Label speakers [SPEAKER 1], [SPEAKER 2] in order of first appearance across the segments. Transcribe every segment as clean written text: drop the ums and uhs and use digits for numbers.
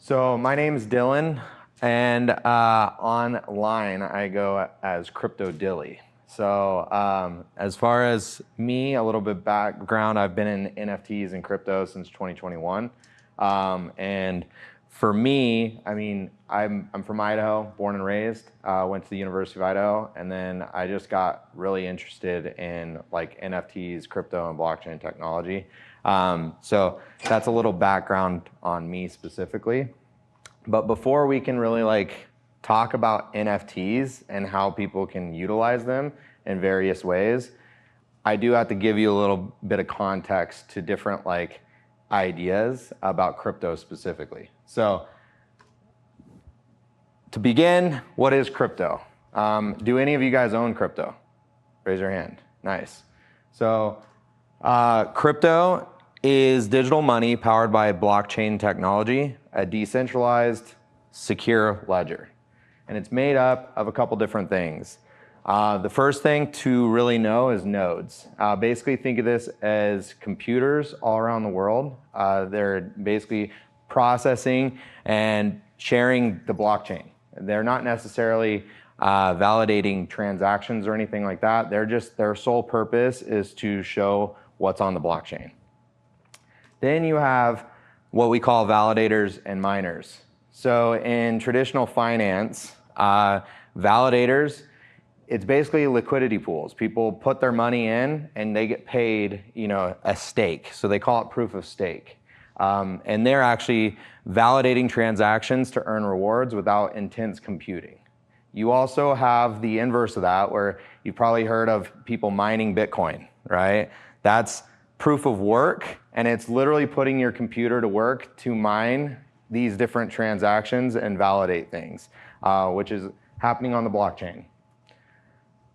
[SPEAKER 1] So my name is Dylan, and online I go as Crypto Dilly. So as far as me, a little bit background, I've been in NFTs and crypto since 2021. And for me, I mean, I'm from Idaho, born and raised, went to the University of Idaho, and then I just got really interested in like NFTs, crypto, and blockchain technology. So that's a little background on me specifically. But before we can really like talk about NFTs and how people can utilize them in various ways, I do have to give you a little bit of context to different like ideas about crypto specifically. So to begin, what is crypto? Do any of you guys own crypto? Raise your hand. Nice. So crypto is digital money powered by blockchain technology, a decentralized, secure ledger. And it's made up of a couple different things. The first thing to really know is nodes. Basically think of this as computers all around the world. They're basically processing and sharing the blockchain. They're not necessarily validating transactions or anything like that. Their sole purpose is to show what's on the blockchain. Then you have what we call validators and miners. So in traditional finance, validators, it's basically liquidity pools. People put their money in and they get paid, a stake. So they call it proof of stake. And they're actually validating transactions to earn rewards without intense computing. You also have the inverse of that, where you've probably heard of people mining Bitcoin, right? That's proof of work, and it's literally putting your computer to work to mine these different transactions and validate things, which is happening on the blockchain.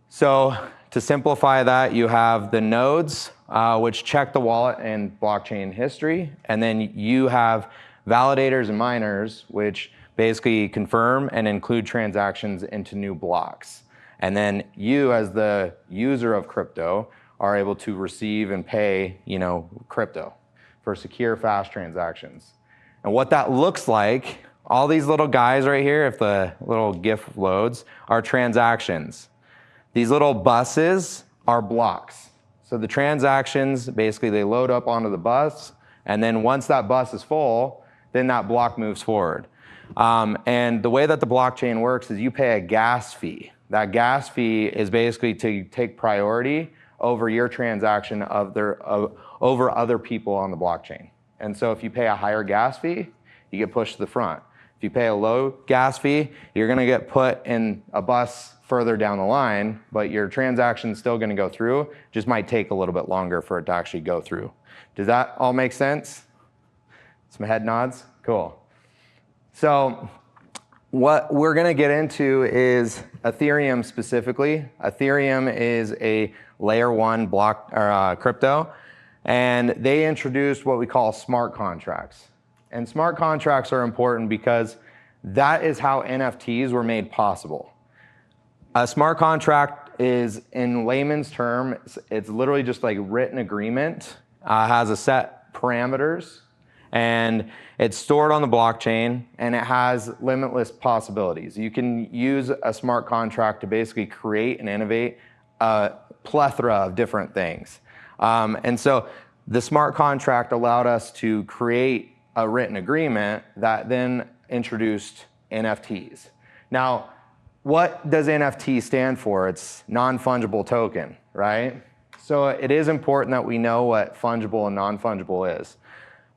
[SPEAKER 1] So to simplify that, you have the nodes, which check the wallet and blockchain history, and then you have validators and miners, which basically confirm and include transactions into new blocks. And then you, as the user of crypto, are able to receive and pay, crypto for secure, fast transactions. And what that looks like, all these little guys right here, if the little GIF loads, are transactions. These little buses are blocks. So the transactions, basically they load up onto the bus, and then once that bus is full, then that block moves forward. And the way that the blockchain works is you pay a gas fee. That gas fee is basically to take priority over your transaction over other people on the blockchain. And so if you pay a higher gas fee, you get pushed to the front. If you pay a low gas fee, you're gonna get put in a bus further down the line, but your transaction's still gonna go through, just might take a little bit longer for it to actually go through. Does that all make sense? Some head nods? Cool. So what we're gonna get into is Ethereum specifically. Ethereum is a layer 1 block crypto, and they introduced what we call smart contracts. And smart contracts are important because that is how NFTs were made possible. A smart contract is, in layman's terms, it's literally just like written agreement, has a set parameters, and it's stored on the blockchain, and it has limitless possibilities. You can use a smart contract to basically create and innovate a plethora of different things. And so the smart contract allowed us to create a written agreement that then introduced NFTs. Now, what does NFT stand for? It's non-fungible token, right? So it is important that we know what fungible and non-fungible is.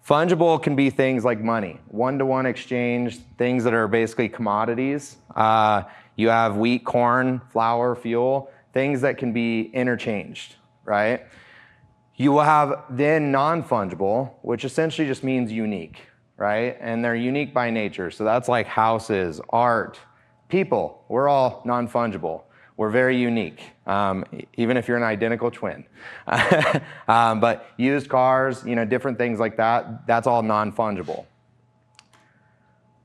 [SPEAKER 1] Fungible can be things like money, one-to-one exchange, things that are basically commodities. You have wheat, corn, flour, fuel, things that can be interchanged, right? You will have then non-fungible, which essentially just means unique, right? And they're unique by nature. So that's like houses, art, people. We're all non-fungible. We're very unique, even if you're an identical twin. But used cars, different things like that, that's all non-fungible.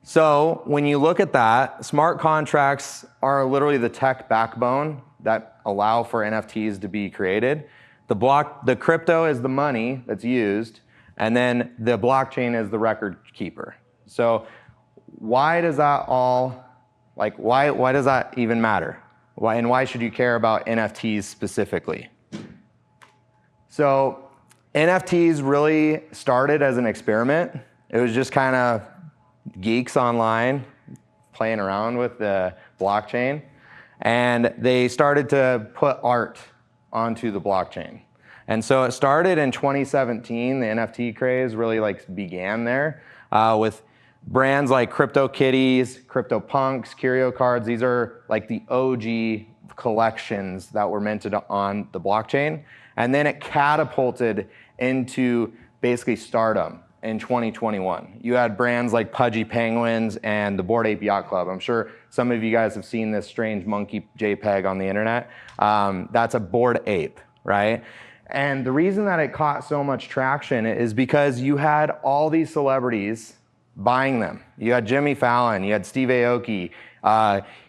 [SPEAKER 1] So when you look at that, smart contracts are literally the tech backbone that allow for NFTs to be created. The crypto is the money that's used, and then the blockchain is the record keeper. So why does that all, like, why does that even matter? Why should you care about NFTs specifically? So NFTs really started as an experiment. It was just kind of geeks online playing around with the blockchain. And they started to put art onto the blockchain. And so it started in 2017. The NFT craze really like began there with brands like CryptoKitties, CryptoPunks, Curio Cards. These are like the OG collections that were minted on the blockchain. And then it catapulted into basically stardom in 2021. You had brands like Pudgy Penguins and the Bored Ape Yacht Club. I'm sure some of you guys have seen this strange monkey JPEG on the internet. That's a Bored Ape, right? And the reason that it caught so much traction is because you had all these celebrities buying them. You had Jimmy Fallon, you had Steve Aoki,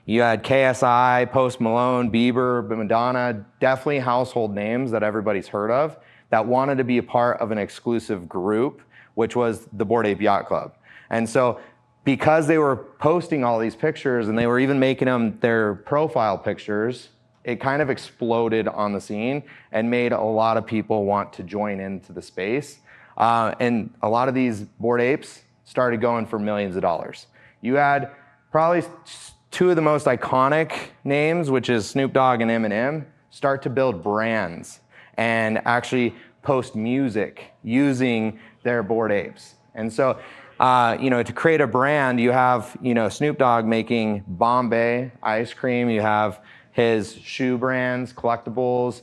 [SPEAKER 1] you had KSI, Post Malone, Bieber, Madonna, definitely household names that everybody's heard of that wanted to be a part of an exclusive group, which was the Bored Ape Yacht Club. And so because they were posting all these pictures and they were even making them their profile pictures, it kind of exploded on the scene and made a lot of people want to join into the space. And a lot of these Bored Apes started going for millions of dollars. You had probably two of the most iconic names, which is Snoop Dogg and Eminem, start to build brands and actually post music using their Bored Apes. And so, to create a brand, you have, Snoop Dogg making Bombay ice cream. You have his shoe brands, collectibles.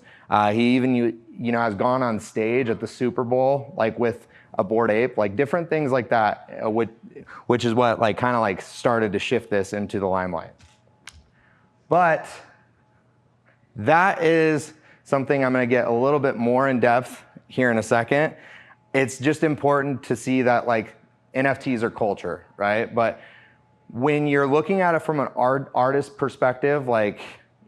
[SPEAKER 1] He even, has gone on stage at the Super Bowl, like with a Bored Ape, like different things like that, which is what kind of started to shift this into the limelight. But that is something I'm going to get a little bit more in depth here in a second. It's just important to see that NFTs are culture, right? But when you're looking at it from an artist perspective,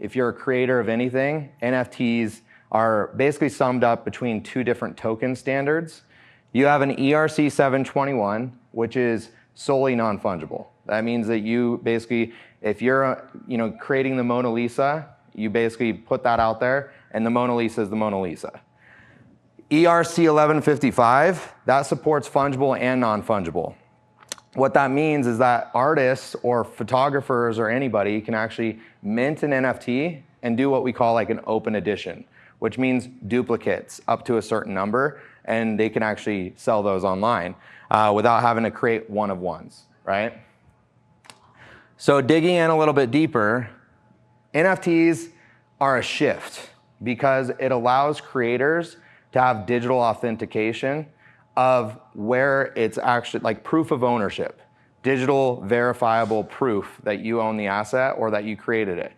[SPEAKER 1] if you're a creator of anything, NFTs are basically summed up between two different token standards. You have an ERC 721, which is solely non-fungible. That means that you basically, if you're creating the Mona Lisa, you basically put that out there, and the Mona Lisa is the Mona Lisa. ERC 1155, that supports fungible and non-fungible. What that means is that artists or photographers or anybody can actually mint an NFT and do what we call an open edition, which means duplicates up to a certain number, and they can actually sell those online without having to create one-of-ones, right? So digging in a little bit deeper, NFTs are a shift because it allows creators to have digital authentication of where it's actually proof of ownership, digital verifiable proof that you own the asset or that you created it.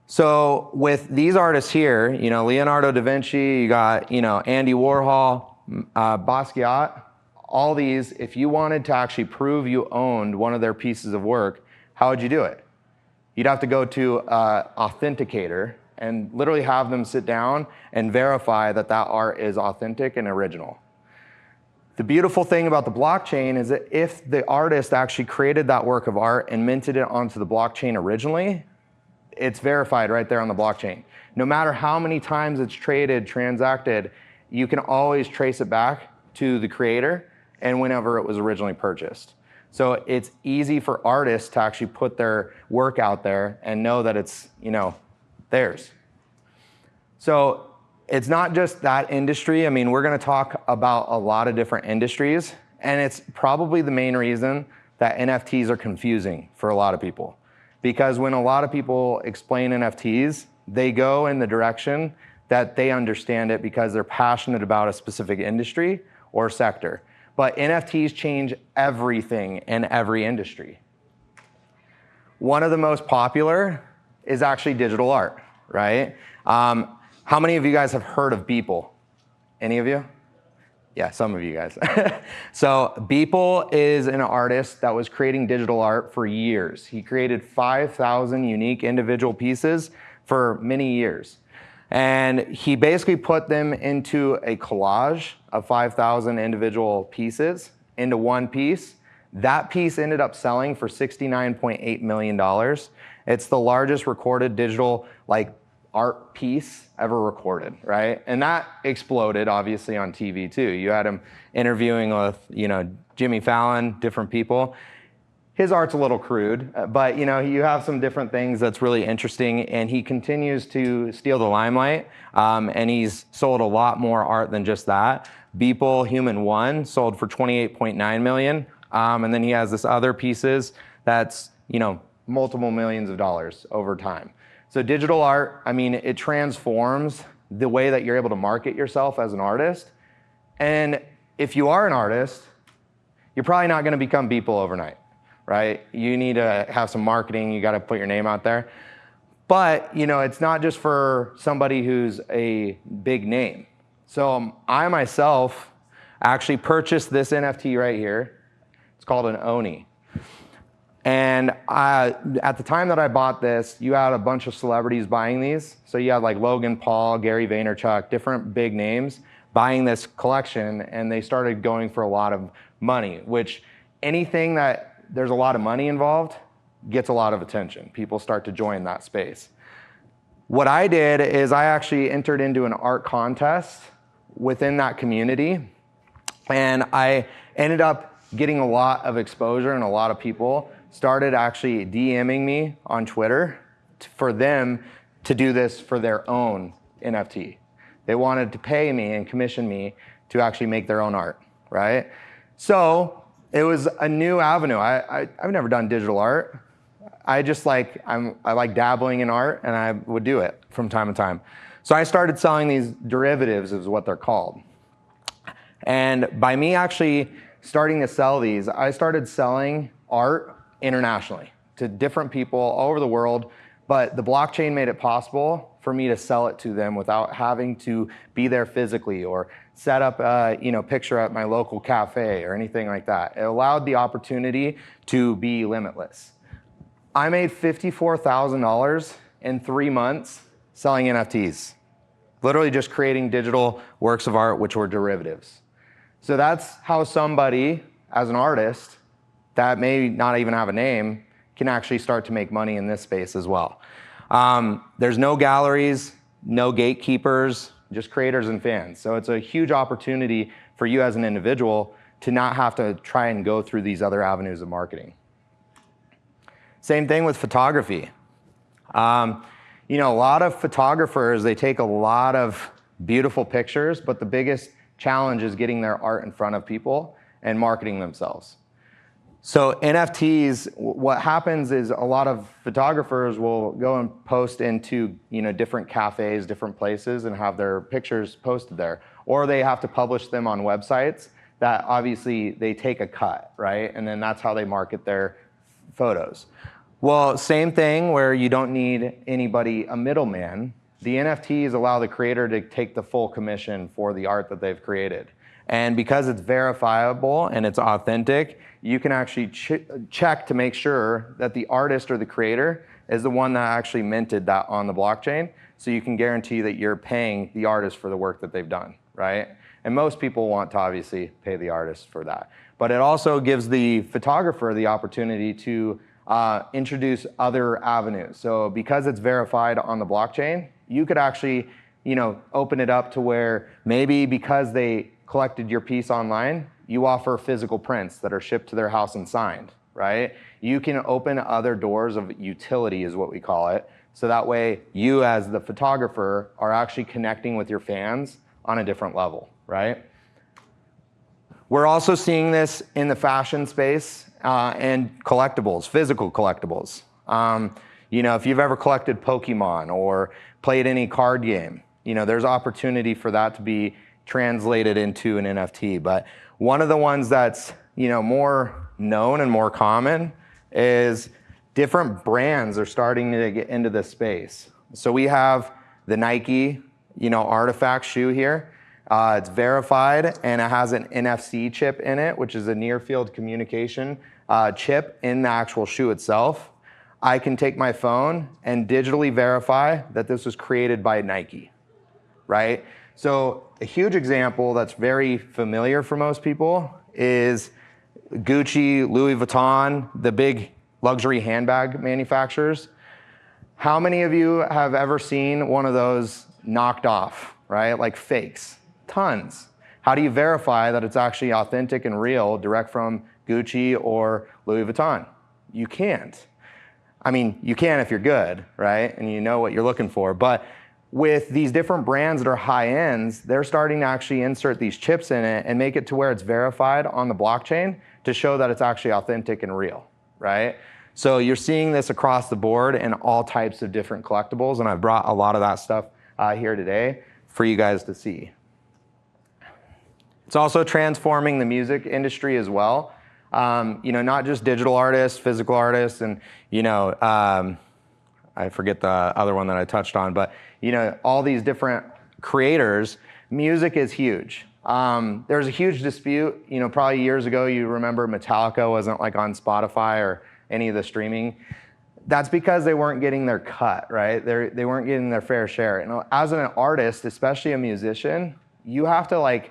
[SPEAKER 1] So with these artists here, Leonardo da Vinci, you got, Andy Warhol, Basquiat, all these, if you wanted to actually prove you owned one of their pieces of work, how would you do it? You'd have to go to an authenticator and literally have them sit down and verify that that art is authentic and original. The beautiful thing about the blockchain is that if the artist actually created that work of art and minted it onto the blockchain originally, it's verified right there on the blockchain. No matter how many times it's traded, transacted, you can always trace it back to the creator and whenever it was originally purchased. So it's easy for artists to actually put their work out there and know that it's, theirs. So it's not just that industry. I mean, we're going to talk about a lot of different industries, and it's probably the main reason that NFTs are confusing for a lot of people. Because when a lot of people explain NFTs, they go in the direction that they understand it because they're passionate about a specific industry or sector. But NFTs change everything in every industry. One of the most popular is actually digital art, right? How many of you guys have heard of Beeple? Any of you? Yeah, some of you guys. So Beeple is an artist that was creating digital art for years. He created 5,000 unique individual pieces for many years. And he basically put them into a collage of 5,000 individual pieces into one piece. That piece ended up selling for $69.8 million. It's the largest recorded digital art piece ever recorded, right? And that exploded obviously on TV too. You had him interviewing with, Jimmy Fallon, different people. His art's a little crude, but you have some different things that's really interesting, and he continues to steal the limelight, and he's sold a lot more art than just that. Beeple Human 1 sold for $28.9 million, and then he has this other pieces that's, multiple millions of dollars over time. So digital art, it transforms the way that you're able to market yourself as an artist, and if you are an artist, you're probably not gonna become Beeple overnight. Right? You need to have some marketing, you gotta put your name out there. But, it's not just for somebody who's a big name. So I myself actually purchased this NFT right here. It's called an Oni. And at the time that I bought this, you had a bunch of celebrities buying these. So you had Logan Paul, Gary Vaynerchuk, different big names buying this collection, and they started going for a lot of money, which anything that there's a lot of money involved gets a lot of attention. People start to join that space. What I did is I actually entered into an art contest within that community, and I ended up getting a lot of exposure, and a lot of people started actually DMing me on Twitter for them to do this for their own NFT. They wanted to pay me and commission me to actually make their own art, right? So it was a new avenue. I've never done digital art. I like dabbling in art, and I would do it from time to time. So I started selling these derivatives, is what they're called. And by me actually starting to sell these, I started selling art internationally to different people all over the world, but the blockchain made it possible for me to sell it to them without having to be there physically or set up a picture at my local cafe or anything like that. It allowed the opportunity to be limitless. I made $54,000 in 3 months selling NFTs, literally just creating digital works of art, which were derivatives. So that's how somebody, as an artist, that may not even have a name, can actually start to make money in this space as well. There's no galleries, no gatekeepers, just creators and fans. So it's a huge opportunity for you as an individual to not have to try and go through these other avenues of marketing. Same thing with photography. A lot of photographers, they take a lot of beautiful pictures, but the biggest challenge is getting their art in front of people and marketing themselves. So NFTs, what happens is a lot of photographers will go and post into different cafes, different places, and have their pictures posted there. Or they have to publish them on websites that obviously they take a cut, right? And then that's how they market their photos. Well, same thing where you don't need anybody, a middleman. The NFTs allow the creator to take the full commission for the art that they've created. And because it's verifiable and it's authentic, you can actually check to make sure that the artist or the creator is the one that actually minted that on the blockchain. So you can guarantee that you're paying the artist for the work that they've done, right? And most people want to obviously pay the artist for that. But it also gives the photographer the opportunity to introduce other avenues. So because it's verified on the blockchain, you could actually open it up to where maybe because they collected your piece online, you offer physical prints that are shipped to their house and signed, right? You can open other doors of utility is what we call it. So that way you as the photographer are actually connecting with your fans on a different level, right? We're also seeing this in the fashion space and collectibles, physical collectibles. If you've ever collected Pokemon or played any card game, there's opportunity for that to be translated into an NFT. But one of the ones that's more known and more common is different brands are starting to get into this space. So we have the Nike, artifact shoe here. It's verified and it has an NFC chip in it, which is a near field communication chip in the actual shoe itself. I can take my phone and digitally verify that this was created by Nike, right? So a huge example that's very familiar for most people is Gucci, Louis Vuitton, the big luxury handbag manufacturers. How many of you have ever seen one of those knocked off, right? Like fakes? Tons. How do you verify that it's actually authentic and real, direct from Gucci or Louis Vuitton? You can't. I mean, you can if you're good, right? And you know what you're looking for. But with these different brands that are high ends, they're starting to actually insert these chips in it and make it to where it's verified on the blockchain to show that it's actually authentic and real, right? So you're seeing this across the board in all types of different collectibles, and I've brought a lot of that stuff here today for you guys to see. It's also transforming the music industry as well. Not just digital artists, physical artists, and I forget the other one that I touched on, but all these different creators. Music is huge. There's a huge dispute. Probably years ago, you remember Metallica wasn't like on Spotify or any of the streaming. That's because they weren't getting their cut, right? They weren't getting their fair share. And as an artist, especially a musician, you have to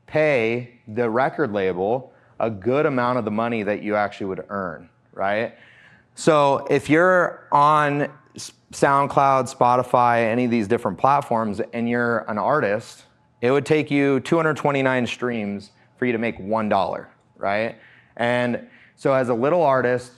[SPEAKER 1] pay the record label a good amount of the money that you actually would earn, right? So if you're on SoundCloud, Spotify, any of these different platforms, and you're an artist, it would take you 229 streams for you to make $1, right? And so as a little artist,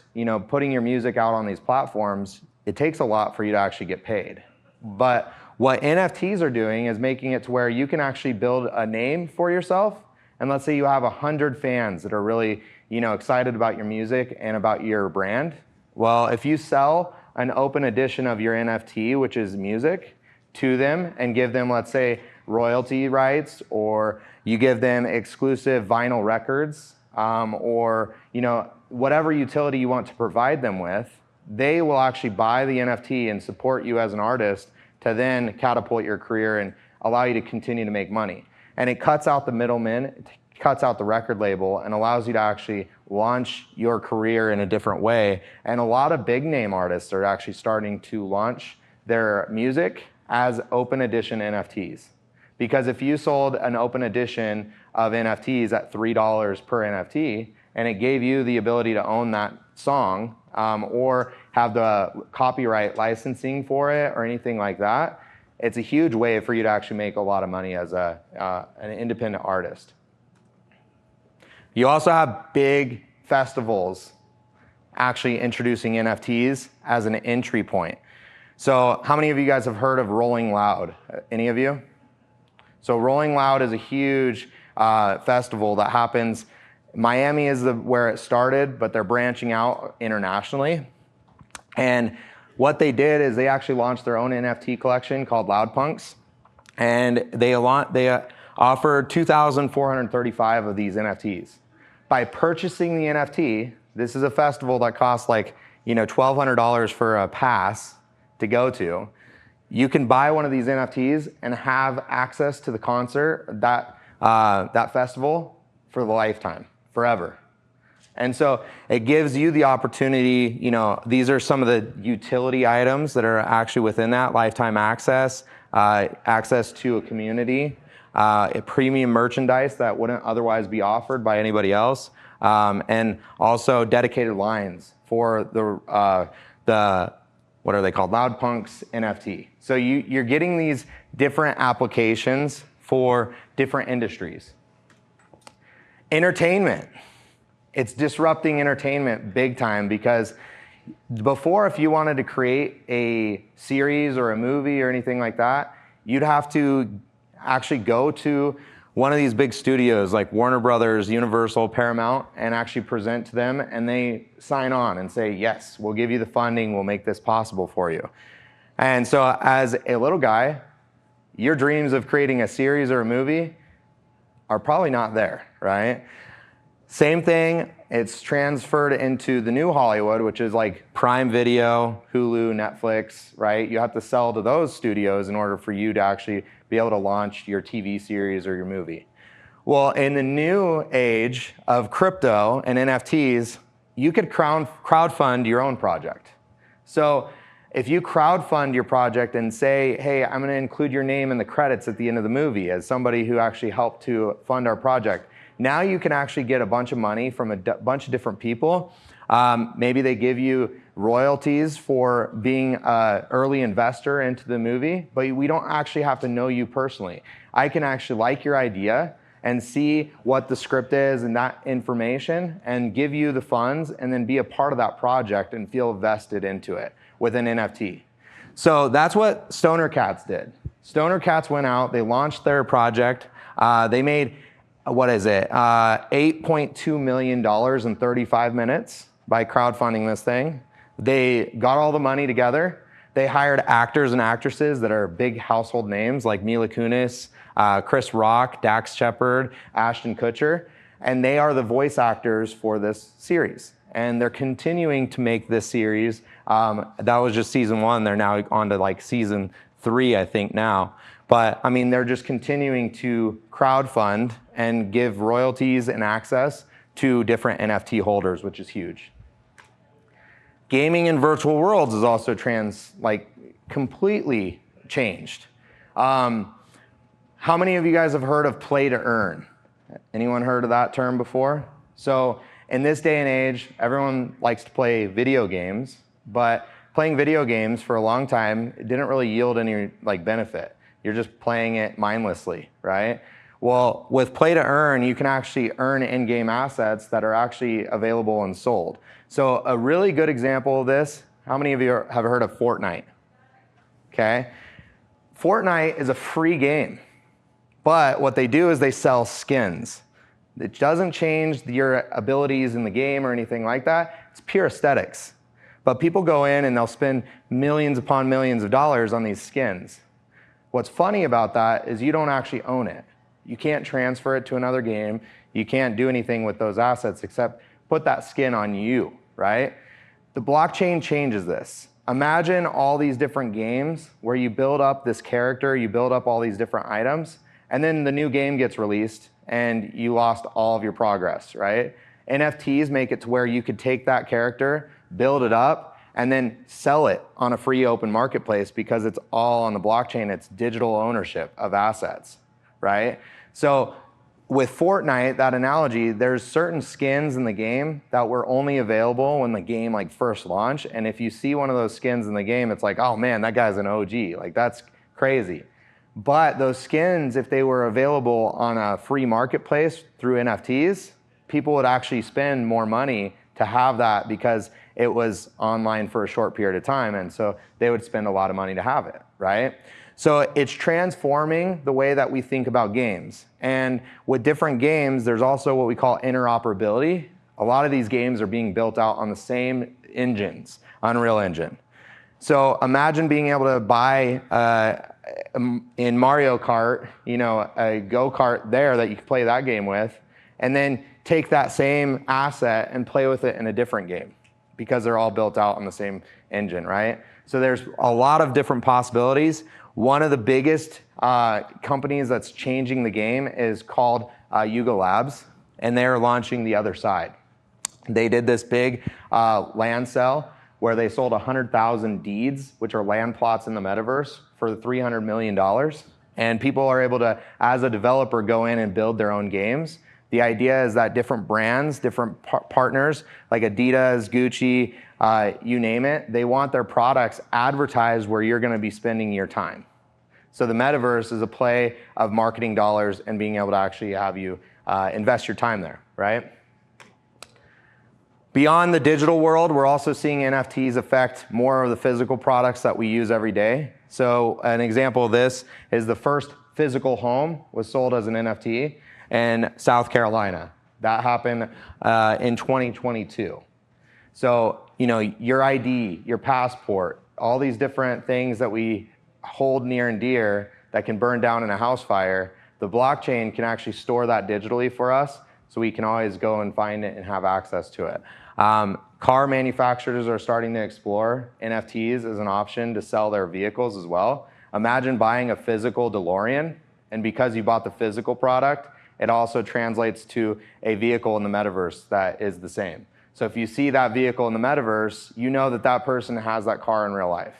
[SPEAKER 1] putting your music out on these platforms, it takes a lot for you to actually get paid. But what NFTs are doing is making it to where you can actually build a name for yourself. And let's say you have 100 fans that are really, excited about your music and about your brand. Well, if you sell an open edition of your NFT, which is music, to them and give them, let's say, royalty rights, or you give them exclusive vinyl records, or whatever utility you want to provide them with, they will actually buy the NFT and support you as an artist to then catapult your career and allow you to continue to make money. And it cuts out the middlemen, it cuts out the record label, and allows you to actually launch your career in a different way. And a lot of big name artists are actually starting to launch their music as open edition NFTs. Because if you sold an open edition of NFTs at $3 per NFT, and it gave you the ability to own that song, or have the copyright licensing for it or anything like that, it's a huge way for you to actually make a lot of money as an independent artist. You also have big festivals actually introducing NFTs as an entry point. So how many of you guys have heard of Rolling Loud? Any of you? So Rolling Loud is a huge festival that happens. Miami is where it started, but they're branching out internationally. And what they did is they actually launched their own NFT collection called Loud Punks. And they offered 2,435 of these NFTs. By purchasing the NFT, this is a festival that costs $1,200 for a pass to go to. You can buy one of these NFTs and have access to the concert, that festival, for the lifetime, forever. And so it gives you the opportunity, these are some of the utility items that are actually within that: lifetime access, access to a community, a premium merchandise that wouldn't otherwise be offered by anybody else, and also dedicated lines for the what are they called? Loud Punks NFT. So you're getting these different applications for different industries. Entertainment. It's disrupting entertainment big time, because before, if you wanted to create a series or a movie or anything like that, you'd have to actually go to one of these big studios like Warner Brothers, Universal, Paramount, and actually present to them, and they sign on and say, yes, we'll give you the funding, we'll make this possible for you. And so as a little guy, your dreams of creating a series or a movie are probably not there, right? Same thing, it's transferred into the new Hollywood, which is like Prime Video, Hulu, Netflix, right? You have to sell to those studios in order for you to actually be able to launch your TV series or your movie. Well, in the new age of crypto and NFTs, you could crowdfund your own project. So if you crowdfund your project and say, hey, I'm gonna include your name in the credits at the end of the movie as somebody who actually helped to fund our project, Now you can actually get a bunch of money from a bunch of different people. Maybe they give you royalties for being an early investor into the movie, but we don't actually have to know you personally. I can actually like your idea and see what the script is and that information and give you the funds and then be a part of that project and feel vested into it with an NFT. So that's what Stoner Cats did. Stoner Cats went out, they launched their project. They made, what is it, $8.2 million in 35 minutes by crowdfunding this thing. They got all the money together. They hired actors and actresses that are big household names like Mila Kunis, Chris Rock, Dax Shepard, Ashton Kutcher, and they are the voice actors for this series. And they're continuing to make this series. That was just season 1. They're now on to like season 3, I think now. But I mean, they're just continuing to crowdfund and give royalties and access to different NFT holders, which is huge. Gaming in virtual worlds is also completely changed. How many of you guys have heard of play to earn? Anyone heard of that term before? So in this day and age, everyone likes to play video games, but playing video games for a long time, it didn't really yield any benefit. You're just playing it mindlessly, right? Well, with play to earn, you can actually earn in-game assets that are actually available and sold. So a really good example of this, how many of you have heard of Fortnite? Okay. Fortnite is a free game, but what they do is they sell skins. It doesn't change your abilities in the game or anything like that. It's pure aesthetics. But people go in and they'll spend millions upon millions of dollars on these skins. What's funny about that is you don't actually own it. You can't transfer it to another game. You can't do anything with those assets except put that skin on you, right? The blockchain changes this. Imagine all these different games where you build up this character, you build up all these different items, and then the new game gets released and you lost all of your progress, right? NFTs make it to where you could take that character, build it up, and then sell it on a free open marketplace because it's all on the blockchain. It's digital ownership of assets, right? So with Fortnite, that analogy, there's certain skins in the game that were only available when the game first launched. And if you see one of those skins in the game, it's like, oh man, that guy's an OG. That's crazy. But those skins, if they were available on a free marketplace through NFTs, people would actually spend more money to have that because it was online for a short period of time. And so they would spend a lot of money to have it, right? So it's transforming the way that we think about games. And with different games, there's also what we call interoperability. A lot of these games are being built out on the same engines, Unreal Engine. So imagine being able to buy in Mario Kart, a go-kart there that you can play that game with, and then take that same asset and play with it in a different game because they're all built out on the same engine, right? So there's a lot of different possibilities. One of the biggest companies that's changing the game is called Yuga Labs, and they're launching the other side. They did this big land sale where they sold 100,000 deeds, which are land plots in the metaverse, for $300 million. And people are able to, as a developer, go in and build their own games. The idea is that different brands, different partners, like Adidas, Gucci, you name it, they want their products advertised where you're going to be spending your time. So the metaverse is a play of marketing dollars and being able to actually have you invest your time there, right? Beyond the digital world, we're also seeing NFTs affect more of the physical products that we use every day. So an example of this is the first physical home was sold as an NFT in South Carolina. That happened in 2022. So, your ID, your passport, all these different things that we hold near and dear that can burn down in a house fire, the blockchain can actually store that digitally for us so we can always go and find it and have access to it. Car manufacturers are starting to explore NFTs as an option to sell their vehicles as well. Imagine buying a physical DeLorean, and because you bought the physical product, it also translates to a vehicle in the metaverse that is the same. So if you see that vehicle in the metaverse, you know that that person has that car in real life.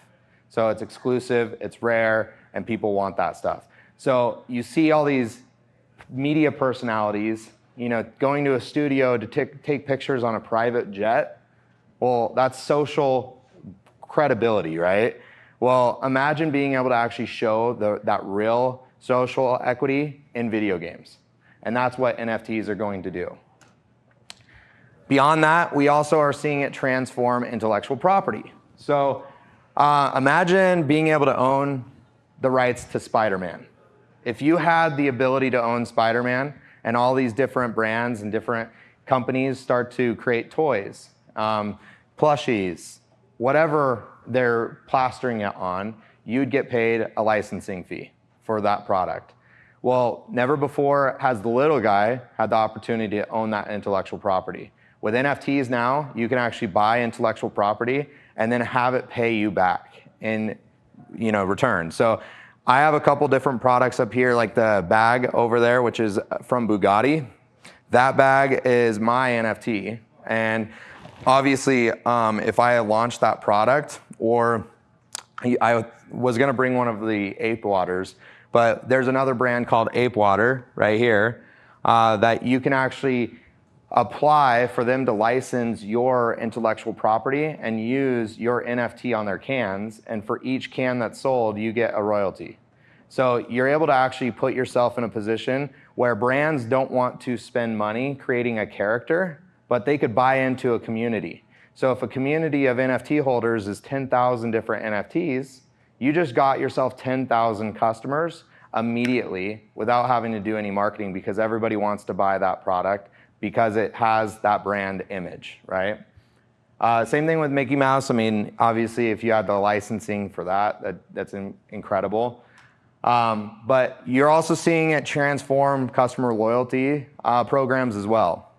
[SPEAKER 1] So it's exclusive, it's rare, and people want that stuff. So you see all these media personalities going to a studio to take pictures on a private jet, well, that's social credibility, right? Well, imagine being able to actually show that real social equity in video games. And that's what NFTs are going to do. Beyond that, we also are seeing it transform intellectual property. So imagine being able to own the rights to Spider-Man. If you had the ability to own Spider-Man and all these different brands and different companies start to create toys, plushies, whatever they're plastering it on, you'd get paid a licensing fee for that product. Well, never before has the little guy had the opportunity to own that intellectual property. With NFTs now, you can actually buy intellectual property and then have it pay you back in return. So I have a couple different products up here, like the bag over there, which is from Bugatti. That bag is my NFT. And obviously, if I launched that product, or I was gonna bring one of the Ape Waters, but there's another brand called Ape Water right here that you can actually apply for them to license your intellectual property and use your NFT on their cans. And for each can that's sold, you get a royalty. So you're able to actually put yourself in a position where brands don't want to spend money creating a character, but they could buy into a community. So if a community of NFT holders is 10,000 different NFTs, you just got yourself 10,000 customers immediately without having to do any marketing, because everybody wants to buy that product because it has that brand image, right? Same thing with Mickey Mouse. I mean, obviously, if you had the licensing for that's incredible. But you're also seeing it transform customer loyalty programs as well.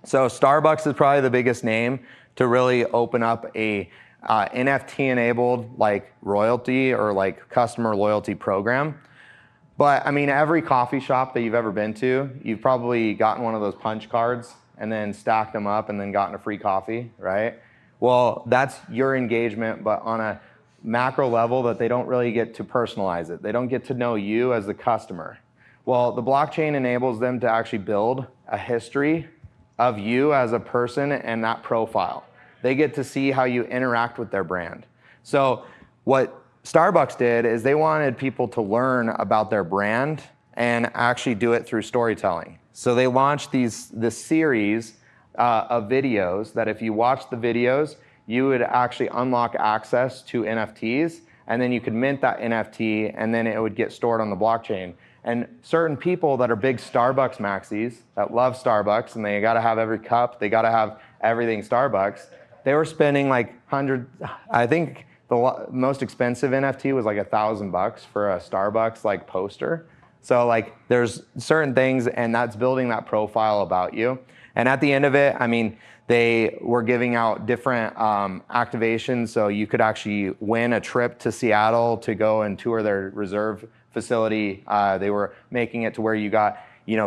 [SPEAKER 1] So Starbucks is probably the biggest name to really open up a NFT-enabled like royalty or like customer loyalty program. But I mean, every coffee shop that you've ever been to, you've probably gotten one of those punch cards and then stacked them up and then gotten a free coffee, right? Well, that's your engagement, but on a macro level that they don't really get to personalize it. They don't get to know you as the customer. Well, the blockchain enables them to actually build a history of you as a person and that profile. They get to see how you interact with their brand. So what Starbucks did is they wanted people to learn about their brand and actually do it through storytelling. So they launched this series of videos that if you watch the videos, you would actually unlock access to NFTs, and then you could mint that NFT, and then it would get stored on the blockchain. And certain people that are big Starbucks maxis, that love Starbucks, and they gotta have every cup, they gotta have everything Starbucks, they were spending like I think the most expensive NFT was like $1,000 for a Starbucks like poster. So like there's certain things, and that's building that profile about you. And at the end of it, I mean, they were giving out different activations, so you could actually win a trip to Seattle to go and tour their reserve facility. They were making it to where you got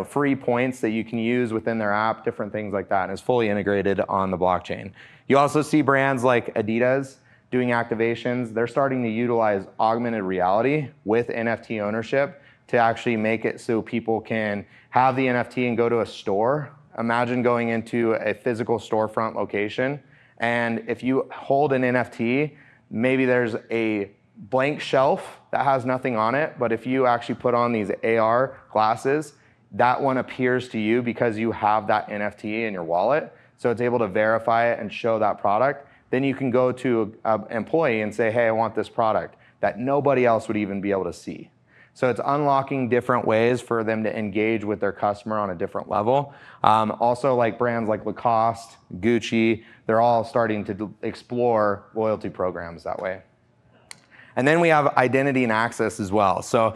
[SPEAKER 1] free points that you can use within their app, different things like that, and it's fully integrated on the blockchain. You also see brands like Adidas doing activations. They're starting to utilize augmented reality with NFT ownership to actually make it so people can have the NFT and go to a store. Imagine going into a physical storefront location, and if you hold an NFT, maybe there's a blank shelf that has nothing on it, but if you actually put on these AR glasses, that one appears to you because you have that NFT in your wallet, so it's able to verify it and show that product. Then you can go to an employee and say, hey, I want this product that nobody else would even be able to see. So it's unlocking different ways for them to engage with their customer on a different level. Also, like brands like Lacoste, Gucci, they're all starting to explore loyalty programs that way. And then we have identity and access as well. So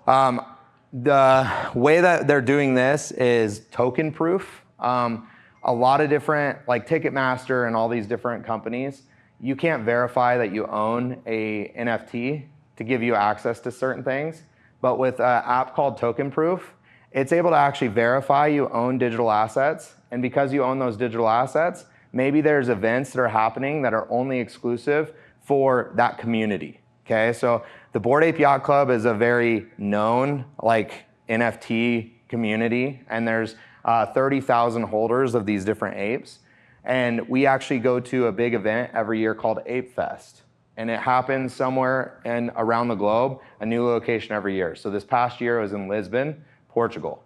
[SPEAKER 1] the way that they're doing this is token proof. A lot of different, like Ticketmaster and all these different companies, you can't verify that you own a NFT to give you access to certain things. But with an app called Token Proof, it's able to actually verify you own digital assets. And because you own those digital assets, maybe there's events that are happening that are only exclusive for that community. Okay, so the Bored Ape Yacht Club is a very known like NFT community, and there's 30,000 holders of these different apes. And we actually go to a big event every year called Ape Fest. And it happens somewhere around the globe, a new location every year. So this past year it was in Lisbon, Portugal.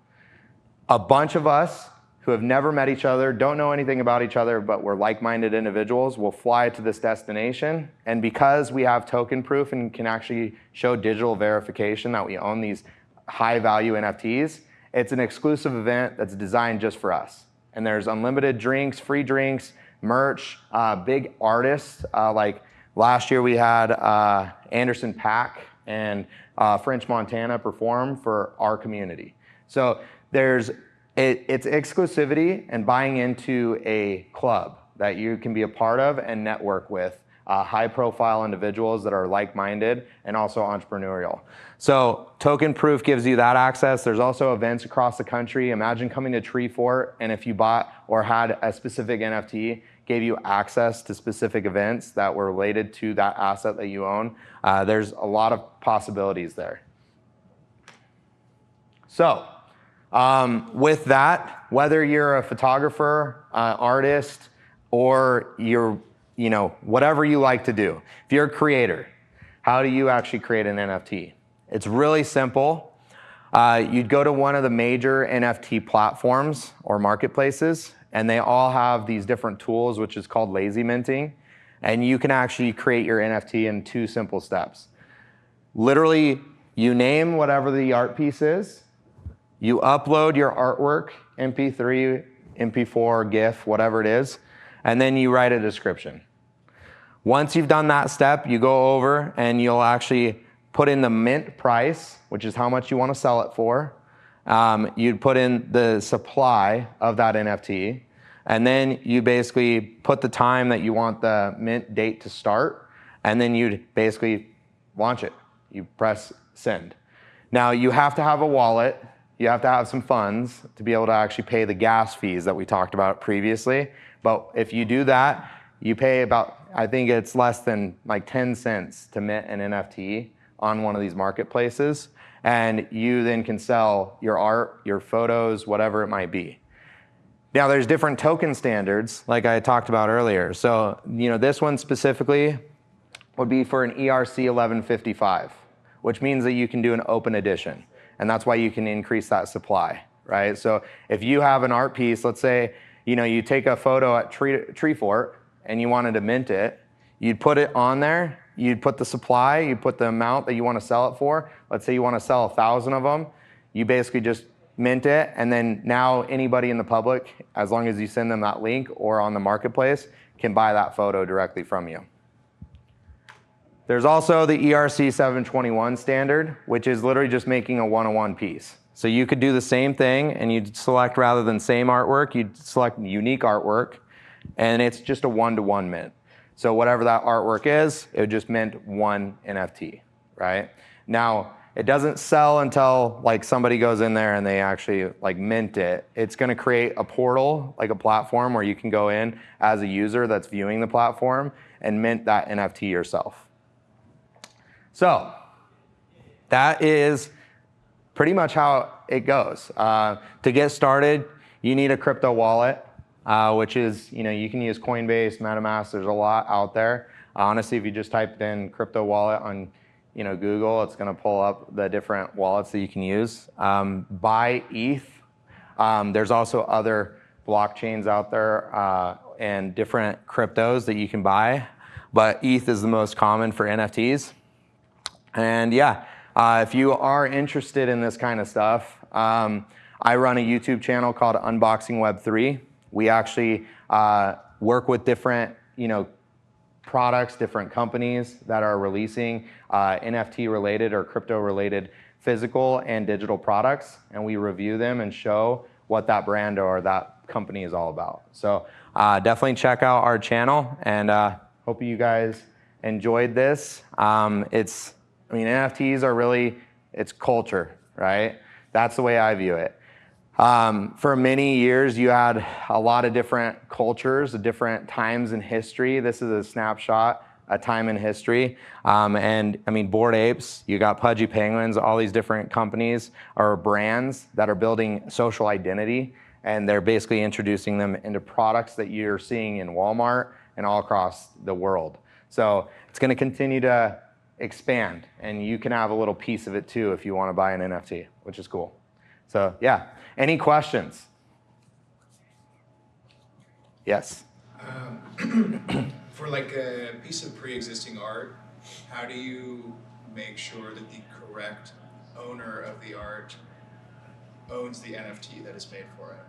[SPEAKER 1] A bunch of us who have never met each other, don't know anything about each other, but we're like-minded individuals, will fly to this destination. And because we have token proof and can actually show digital verification that we own these high-value NFTs, it's an exclusive event that's designed just for us. And there's unlimited drinks, free drinks, merch, big artists. Like last year we had Anderson .Paak and French Montana perform for our community. So it's exclusivity and buying into a club that you can be a part of and network with high-profile individuals that are like-minded and also entrepreneurial. So token proof gives you that access. There's also events across the country. Imagine coming to Treefort, and if you bought or had a specific NFT, gave you access to specific events that were related to that asset that you own. There's a lot of possibilities there. So with that, whether you're a photographer, artist, or you're whatever you like to do. If you're a creator, how do you actually create an NFT? It's really simple. You'd go to one of the major NFT platforms or marketplaces, and they all have these different tools, which is called lazy minting. And you can actually create your NFT in 2 simple steps. Literally, you name whatever the art piece is, you upload your artwork, MP3, MP4, GIF, whatever it is, and then you write a description. Once you've done that step, you go over and you'll actually put in the mint price, which is how much you want to sell it for. You'd put in the supply of that NFT, and then you basically put the time that you want the mint date to start, and then you'd basically launch it. You press send. Now you have to have a wallet. You have to have some funds to be able to actually pay the gas fees that we talked about previously. But if you do that, you pay about, I think it's less than like 10 cents to mint an NFT on one of these marketplaces. And you then can sell your art, your photos, whatever it might be. Now there's different token standards like I talked about earlier. So, this one specifically would be for an ERC 1155, which means that you can do an open edition. And that's why you can increase that supply, right? So if you have an art piece, let's say, you take a photo at Treefort and you wanted to mint it, you'd put it on there, you'd put the supply, you'd put the amount that you want to sell it for. Let's say you want to sell 1,000 of them. You basically just mint it, and then now anybody in the public, as long as you send them that link or on the marketplace, can buy that photo directly from you. There's also the ERC 721 standard, which is literally just making a one-on-one piece. So you could do the same thing, and you'd select, rather than same artwork, you'd select unique artwork, and it's just a one-to-one mint. So whatever that artwork is, it would just mint one NFT, right? Now, it doesn't sell until somebody goes in there and they actually mint it. It's gonna create a portal, like a platform where you can go in as a user that's viewing the platform and mint that NFT yourself. So that is pretty much how it goes. To get started, you need a crypto wallet, which is, you can use Coinbase, MetaMask, there's a lot out there. Honestly, if you just typed in crypto wallet on Google, it's gonna pull up the different wallets that you can use. Buy ETH. There's also other blockchains out there and different cryptos that you can buy, but ETH is the most common for NFTs. And yeah, if you are interested in this kind of stuff, I run a YouTube channel called Unboxing Web3. We actually work with different, products, different companies that are releasing NFT-related or crypto-related physical and digital products, and we review them and show what that brand or that company is all about. So definitely check out our channel, and hope you guys enjoyed this. NFTs are really, it's culture, right? That's the way I view it. For many years, you had a lot of different cultures, different times in history. This is a snapshot, a time in history. Bored Apes, you got Pudgy Penguins, all these different companies or brands that are building social identity and they're basically introducing them into products that you're seeing in Walmart and all across the world. So it's going to continue to expand, and you can have a little piece of it too if you want to buy an NFT, which is cool. So yeah, any questions? Yes.
[SPEAKER 2] For like a piece of pre-existing art, how do you make sure that the correct owner of the art owns the NFT that is made for it?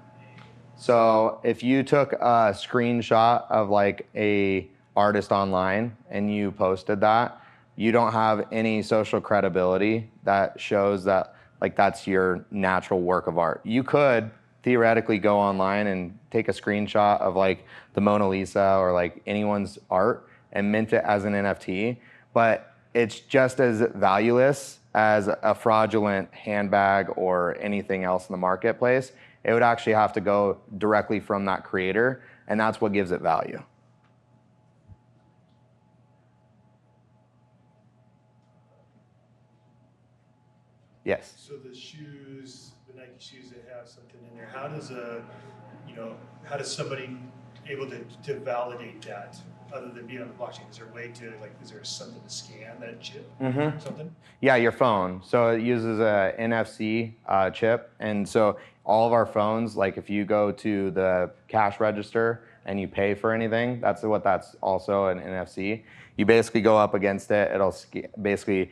[SPEAKER 1] So if you took a screenshot of like a artist online and you posted that, you don't have any social credibility that shows that like that's your natural work of art. You could theoretically go online and take a screenshot of like the Mona Lisa or like anyone's art and mint it as an NFT, but it's just as valueless as a fraudulent handbag or anything else in the marketplace. It would actually have to go directly from that creator, and that's what gives it value. Yes.
[SPEAKER 3] So the shoes, the Nike shoes that have something in there, how does somebody able to validate that other than being on the blockchain? Is there a way to is there something to scan that chip? Something?
[SPEAKER 1] Yeah, your phone. So it uses a NFC chip, and so all of our phones, like if you go to the cash register and you pay for anything, that's also an NFC. You basically go up against it. It'll basically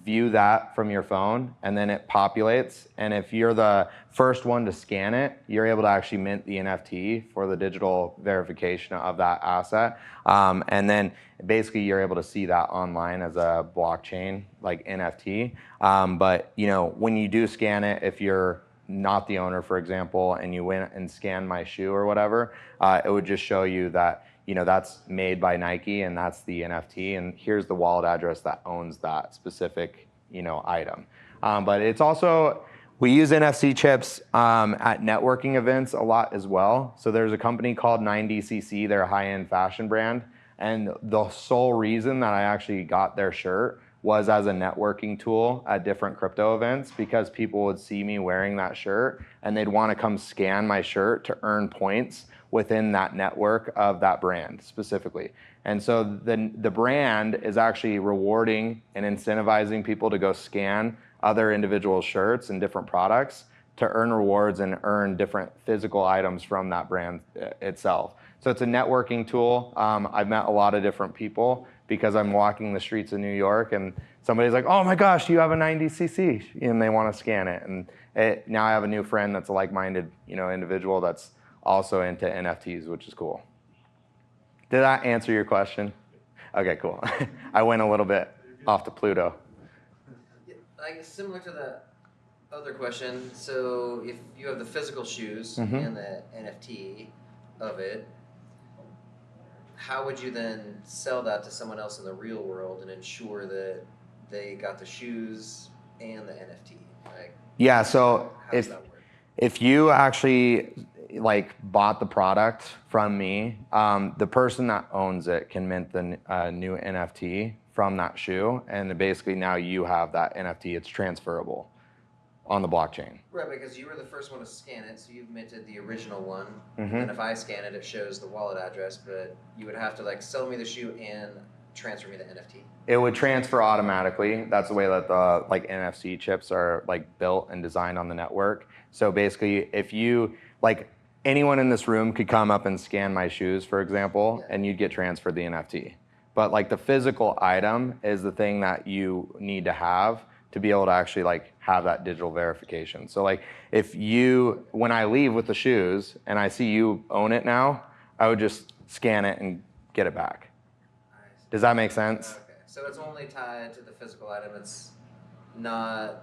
[SPEAKER 1] view that from your phone, and then it populates. And if you're the first one to scan it, you're able to actually mint the NFT for the digital verification of that asset. And then basically you're able to see that online as a blockchain, like NFT. But when you do scan it, if you're not the owner, for example, and you went and scanned my shoe or whatever, it would just show you that that's made by Nike and that's the NFT, and here's the wallet address that owns that specific item. But it's also, we use NFC chips at networking events a lot as well. So there's a company called 9DCC, they're a high-end fashion brand, and the sole reason that I actually got their shirt was as a networking tool at different crypto events, because people would see me wearing that shirt and they'd want to come scan my shirt to earn points within that network of that brand specifically. And so the brand is actually rewarding and incentivizing people to go scan other individual shirts and different products to earn rewards and earn different physical items from that brand itself. So it's a networking tool. I've met a lot of different people because I'm walking the streets of New York and somebody's like, oh my gosh, you have a 90cc, and they want to scan it. And now I have a new friend that's a like-minded individual that's also into NFTs, which is cool. Did that answer your question? Okay, cool. I went a little bit off to Pluto.
[SPEAKER 4] Yeah, I guess similar to the other question, so if you have the physical shoes and the NFT of it, how would you then sell that to someone else in the real world and ensure that they got the shoes and the NFT?
[SPEAKER 1] Yeah, so
[SPEAKER 4] how does that work?
[SPEAKER 1] If you actually bought the product from me, the person that owns it can mint the new NFT from that shoe, and basically now you have that NFT. It's transferable on the blockchain.
[SPEAKER 4] Right, because you were the first one to scan it, so you've minted the original one. And if I scan it, it shows the wallet address, but you would have to sell me the shoe and transfer me the NFT.
[SPEAKER 1] It would transfer automatically. That's the way that the NFC chips are built and designed on the network. So basically, if you anyone in this room could come up and scan my shoes, for example, and you'd get transferred the NFT. But the physical item is the thing that you need to have to be able to actually have that digital verification. So if when I leave with the shoes and I see you own it now, I would just scan it and get it back. Does that make sense?
[SPEAKER 4] Okay, so it's only tied to the physical item. It's not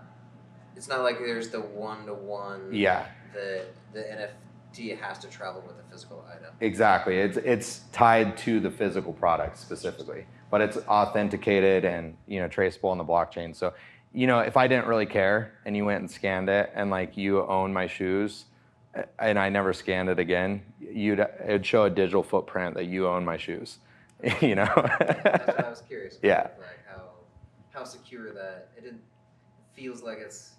[SPEAKER 4] like there's the one-to-one.
[SPEAKER 1] Yeah.
[SPEAKER 4] The NFT has to travel with the physical item.
[SPEAKER 1] Exactly. It's tied to the physical product specifically, but it's authenticated and traceable on the blockchain. So if I didn't really care and you went and scanned it and you own my shoes and I never scanned it again, it'd show a digital footprint that you own my shoes.
[SPEAKER 4] That's what I was curious about.
[SPEAKER 1] Yeah.
[SPEAKER 4] How secure that it feels like it's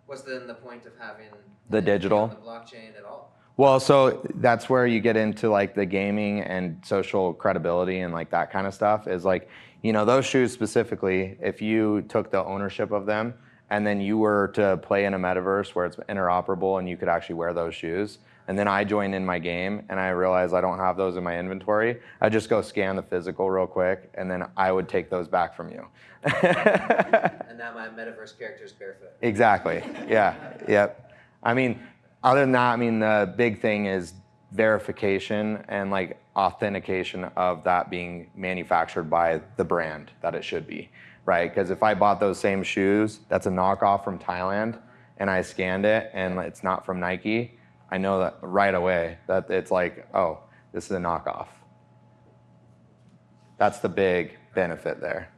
[SPEAKER 4] what's then the point of having
[SPEAKER 1] The
[SPEAKER 4] an NFT
[SPEAKER 1] digital?
[SPEAKER 4] on the blockchain at all?
[SPEAKER 1] Well, so that's where you get into like the gaming and social credibility and like that kind of stuff is like, you know, those shoes specifically, if you took the ownership of them and then you were to play in a metaverse where it's interoperable and you could actually wear those shoes, and then I join in my game and I realize I don't have those in my inventory, I just go scan the physical real quick and then I would take those back from you.
[SPEAKER 4] And now my metaverse character is barefoot.
[SPEAKER 1] Exactly. Yeah. Yep. I mean, other than that, I mean, the big thing is verification and like authentication of that being manufactured by the brand that it should be, right? Because if I bought those same shoes, that's a knockoff from Thailand, and I scanned it and it's not from Nike, I know that right away that it's like, oh, this is a knockoff. That's the big benefit there.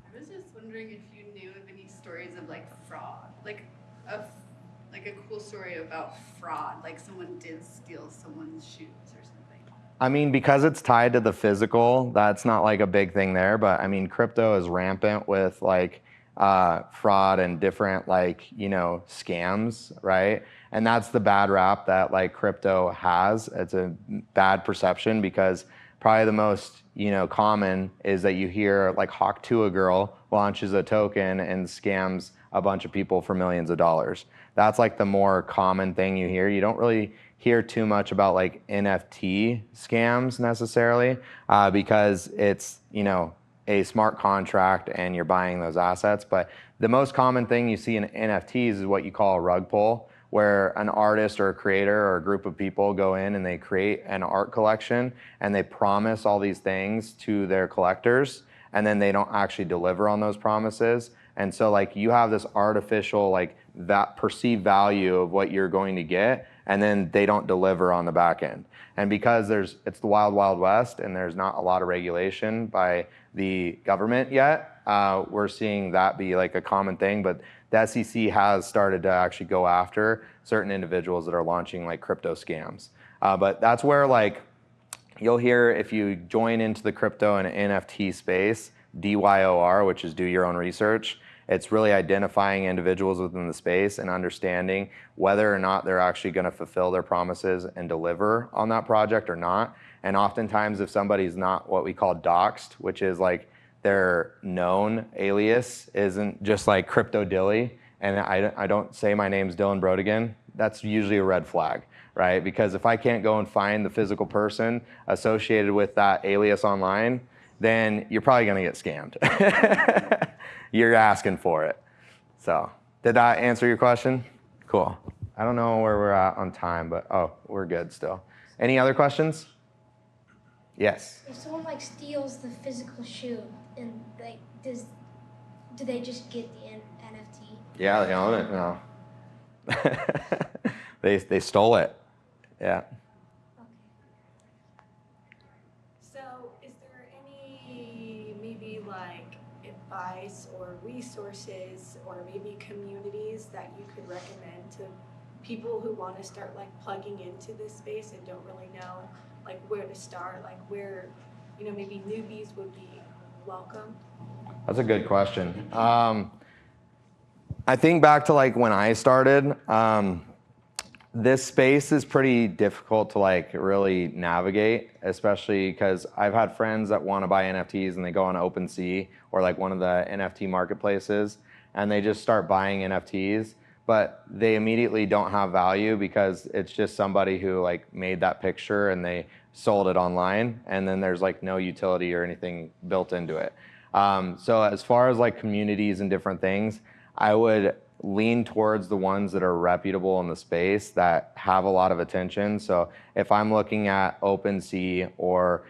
[SPEAKER 5] I was just wondering if you knew of any stories of like fraud, like a cool story about fraud, like someone did steal someone's shoes or something.
[SPEAKER 1] I mean, because it's tied to the physical, that's not like a big thing there. But I mean, crypto is rampant with like fraud and different like, you know, scams, right? And that's the bad rap that like crypto has. It's a bad perception because probably the most, you know, common is that you hear like Hawk Tuah girl launches a token and scams a bunch of people for millions of dollars. That's like the more common thing you hear. You don't really hear too much about like NFT scams necessarily because it's, you know, a smart contract and you're buying those assets. But the most common thing you see in NFTs is what you call a rug pull, where an artist or a creator or a group of people go in and they create an art collection and they promise all these things to their collectors and then they don't actually deliver on those promises. And so like you have this artificial like that perceived value of what you're going to get, and then they don't deliver on the back end. And because it's the wild, wild west and there's not a lot of regulation by the government yet, we're seeing that be like a common thing. But the SEC has started to actually go after certain individuals that are launching like crypto scams. But that's where like you'll hear if you join into the crypto and NFT space, DYOR, which is do your own research. It's really identifying individuals within the space and understanding whether or not they're actually going to fulfill their promises and deliver on that project or not. And oftentimes if somebody's not what we call doxed, which is like their known alias isn't just like Crypto Dilly, and I don't say my name's Dylan Brodigan, that's usually a red flag, right? Because if I can't go and find the physical person associated with that alias online, then you're probably going to get scammed. You're asking for it. So, did that answer your question? Cool. I don't know where we're at on time, but we're good still. Any other questions? Yes.
[SPEAKER 6] If someone like steals the physical shoe and like do they just get the NFT?
[SPEAKER 1] Yeah, they own it now. They stole it. Yeah.
[SPEAKER 6] Okay.
[SPEAKER 7] So, is there any maybe like advice or resources or maybe communities that you could recommend to people who want to start like plugging into this space and don't really know like where to start, like where, you know, maybe newbies would be welcome?
[SPEAKER 1] That's a good question. I think back to like when I started, this space is pretty difficult to like really navigate, especially because I've had friends that want to buy NFTs and they go on OpenSea or like one of the NFT marketplaces and they just start buying NFTs, but they immediately don't have value because it's just somebody who like made that picture and they sold it online, and then there's like no utility or anything built into it. So as far as like communities and different things, I would lean towards the ones that are reputable in the space that have a lot of attention. So if I'm looking at OpenSea or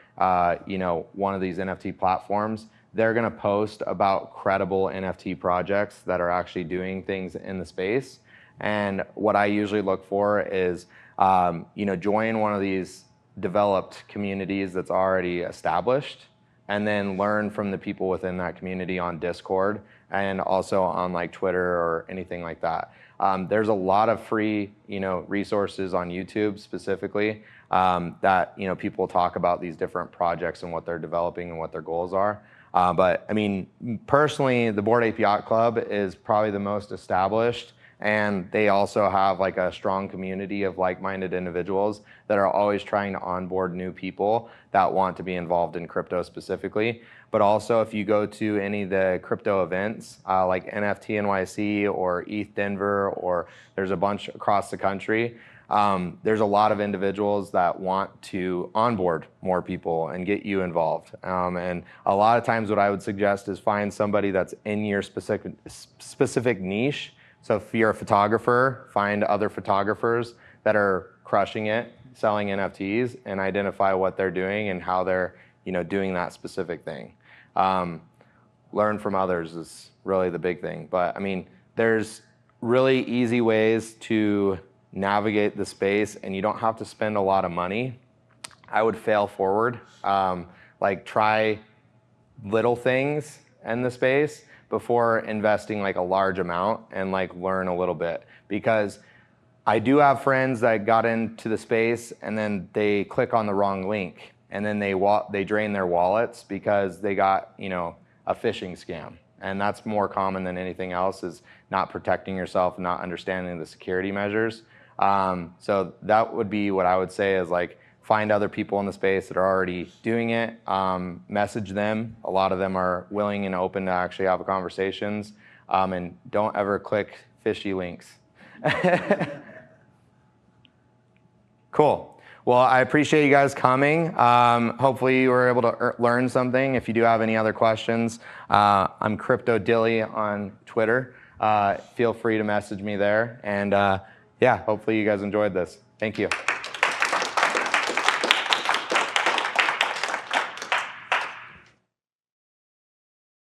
[SPEAKER 1] you know, one of these NFT platforms, they're going to post about credible NFT projects that are actually doing things in the space. And what I usually look for is you know, join one of these developed communities that's already established, and then learn from the people within that community on Discord and also on like Twitter or anything like that. There's a lot of free, you know, resources on YouTube specifically that, you know, people talk about these different projects and what they're developing and what their goals are. But I mean, personally, the Bored Ape Yacht Club is probably the most established and they also have like a strong community of like-minded individuals that are always trying to onboard new people that want to be involved in crypto specifically. But also, if you go to any of the crypto events, like NFT NYC or ETH Denver, or there's a bunch across the country, there's a lot of individuals that want to onboard more people and get you involved. And a lot of times what I would suggest is find somebody that's in your specific niche. So if you're a photographer, find other photographers that are crushing it, selling NFTs, and identify what they're doing and how they're doing that specific thing. Learn from others is really the big thing. But I mean, there's really easy ways to navigate the space, and you don't have to spend a lot of money. I would fail forward. Like try little things in the space before investing like a large amount, and like learn a little bit. Because I do have friends that got into the space and then they click on the wrong link, and then they drain their wallets because they got a phishing scam. And that's more common than anything else, is not protecting yourself and not understanding the security measures. So that would be what I would say, is like find other people in the space that are already doing it, message them. A lot of them are willing and open to actually have conversations, and don't ever click fishy links. Cool. Well, I appreciate you guys coming. Hopefully you were able to learn something. If you do have any other questions, I'm Crypto Dilly on Twitter. Feel free to message me there. And yeah, hopefully you guys enjoyed this. Thank you.